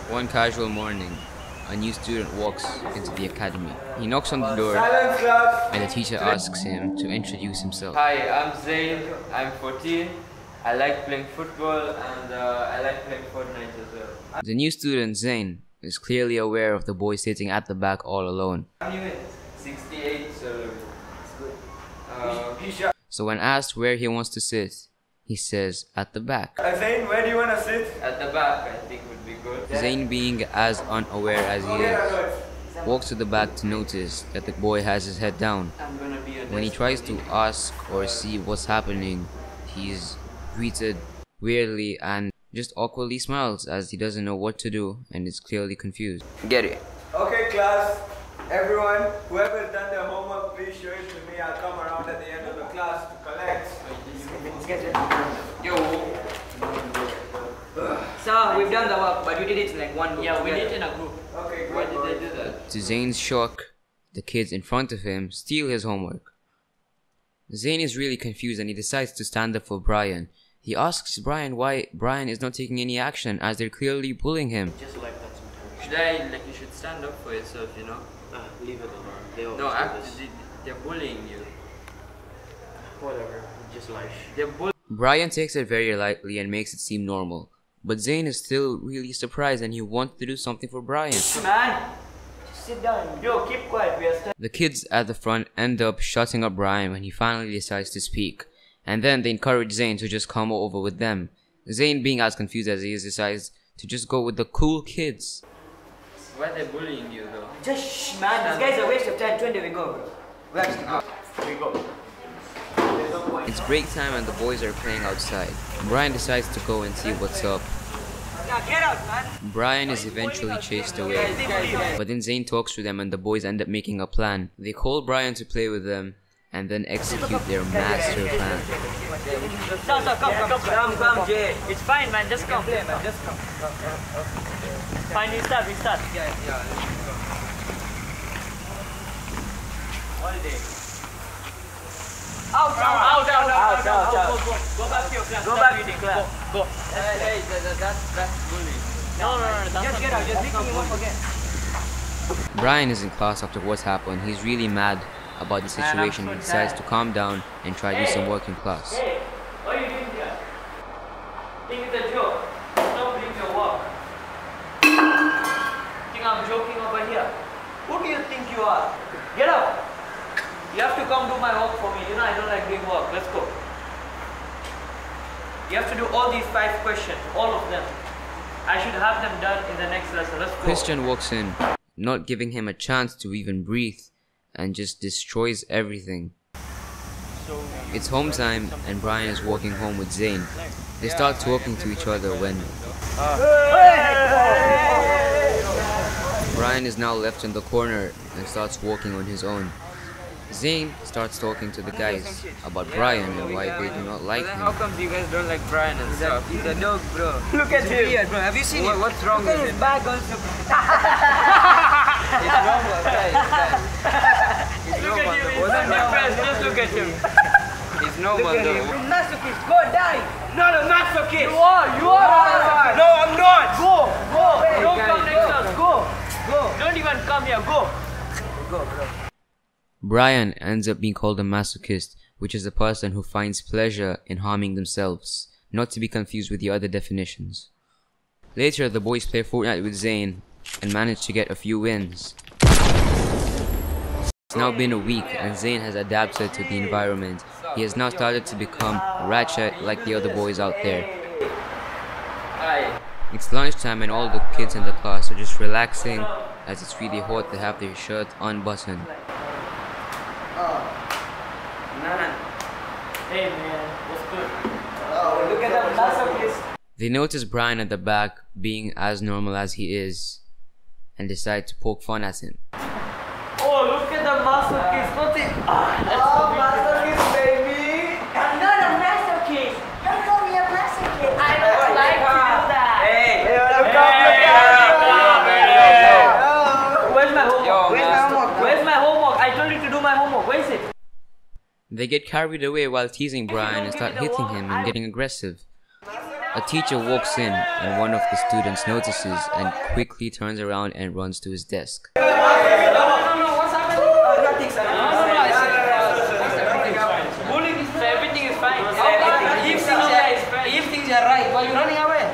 One casual morning, a new student walks into the academy. He knocks on the door and the teacher asks him to introduce himself. Hi, I'm Zain. I'm 14. I like playing football and I like playing Fortnite as well. The new student, Zain, is clearly aware of the boy sitting at the back all alone. I'm new 68, so it's good. So when asked where he wants to sit, he says at the back. Zain, where do you want to sit? At the back, I think would be good. Zain, being as unaware as he is, walks to the back to notice that the boy has his head down. When he tries to ask or see what's happening, he's greeted weirdly and just awkwardly smiles as he doesn't know what to do and is clearly confused. Get it. Okay, class. Everyone, whoever's done their homework, please show it to me. I'll come around at the end of the class to collect. Yo. So we've done the work, but we did it in like one group. Yeah, we did it in a group. Okay, Why good. did they do that? To Zain's shock, the kids in front of him steal his homework. Zain is really confused and he decides to stand up for Brian. He asks Brian why Brian is not taking any action as they're clearly bullying him. Just like that sometimes. You should stand up for yourself, you know? Leave it alone. They always No, do actually, this. they're bullying you. Whatever. Just like. They're bullying. Brian takes it very lightly and makes it seem normal. But Zain is still really surprised and he wants to do something for Brian. Man, just sit down. Yo, keep quiet. We are stuck. The kids at the front end up shutting up Brian when he finally decides to speak. And then they encourage Zain to just come over with them. Zain, being as confused as he is, decides to just go with the cool kids. Why are they bullying you though? Just shh, man. This guy's a waste of time. 20, we go, bro. We actually go. We go. It's break time and the boys are playing outside. Brian decides to go and see what's up. Now get out, man. Brian is eventually chased away. But then Zain talks to them and the boys end up making a plan. They call Brian to play with them and then execute their master plan. Stop, come, Jay. It's fine, man. Just come. Play, man. Just come. Fine, we start. Yeah. Holiday. Out. Go back to your class. Go back to your class. Go. Hey, that's bullying. No. Just get out. Just make me walk again. Brian is in class after what's happened. He's really mad about the situation. He decides to calm down and try to do some work in class. Hey, what are you doing here? Think it's a joke. Stop doing your work. Think I'm joking over here? Who do you think you are? Get up. You have to come do my work for me. You know I don't like doing work. Let's go. You have to do all these 5 questions. All of them. I should have them done in the next lesson. Let's go. Christian walks in, not giving him a chance to even breathe, and just destroys everything. It's home time and Brian is walking home with Zain. They start talking to each other when Brian is now left in the corner and starts walking on his own. Zain starts talking to the guys about Brian and why they do not like How him. come you guys don't like Brian and stuff? He's a dog, bro. Look at him. Weird, bro. Have you seen him? What's wrong Look with at his him? back also. It's normal, guys. It's Look normal. at him. What's He's wrong? depressed. Just look at him. It's normal Look at him. though. He's masochist. Go die. Not a masochist. You are. No, I'm not. Go. Don't guys, come next us. Go. Don't even come here. Go, bro. Brian ends up being called a masochist, which is a person who finds pleasure in harming themselves, not to be confused with the other definitions. Later, the boys play Fortnite with Zain and manage to get a few wins. It's now been a week and Zain has adapted to the environment. He has now started to become ratchet like the other boys out there. It's lunchtime and all the kids in the class are just relaxing as it's really hot. They have their shirt unbuttoned. Hey man, what's good? Oh, look at that masochist. They notice Brian at the back being as normal as he is and decide to poke fun at him. Oh, look at the masochist. What's it? Masochist, baby. I'm not a masochist. Don't call me a masochist. I don't like to do that. Hey, Where's my homework? Where's my homework? I told you to do my homework. Where is it? They get carried away while teasing Brian and start hitting him and getting aggressive. If you A teacher walks in and one of the students notices and quickly turns around and runs to his desk. No, what's happening? Nothing, sir. Bullying is fine. Everything is fine. If things are right, why are you running away?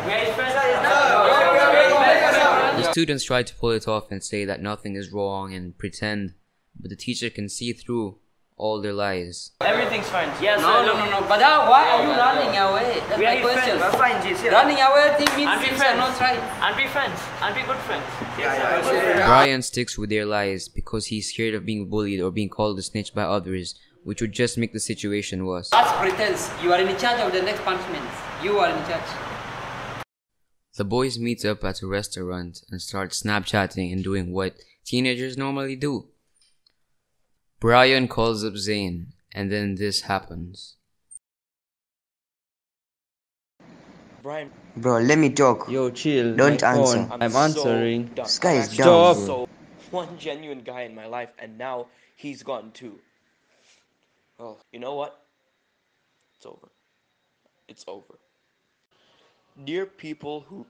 The students try to pull it off and say that nothing is wrong and pretend, but the teacher can see through all their lies. Everything's fine. Yes, No. But why are you running away? That's my question. We're fine, Jis. Running away means And be things are friends. not right. And be friends. And be good friends. Brian sticks with their lies because he's scared of being bullied or being called a snitch by others, which would just make the situation worse. That's pretense. You are in charge of the next punishment. You are in charge. The boys meet up at a restaurant and start Snapchatting and doing what teenagers normally do. Brian calls up Zayn, and then this happens. Brian, Bro, let me talk. Yo, chill. Don't my answer. phone. I'm answering. done. This guy is I'm dumb, Stop. bro. one genuine guy in my life, and now he's gone too. Well, you know what? It's over. It's over. Dear people who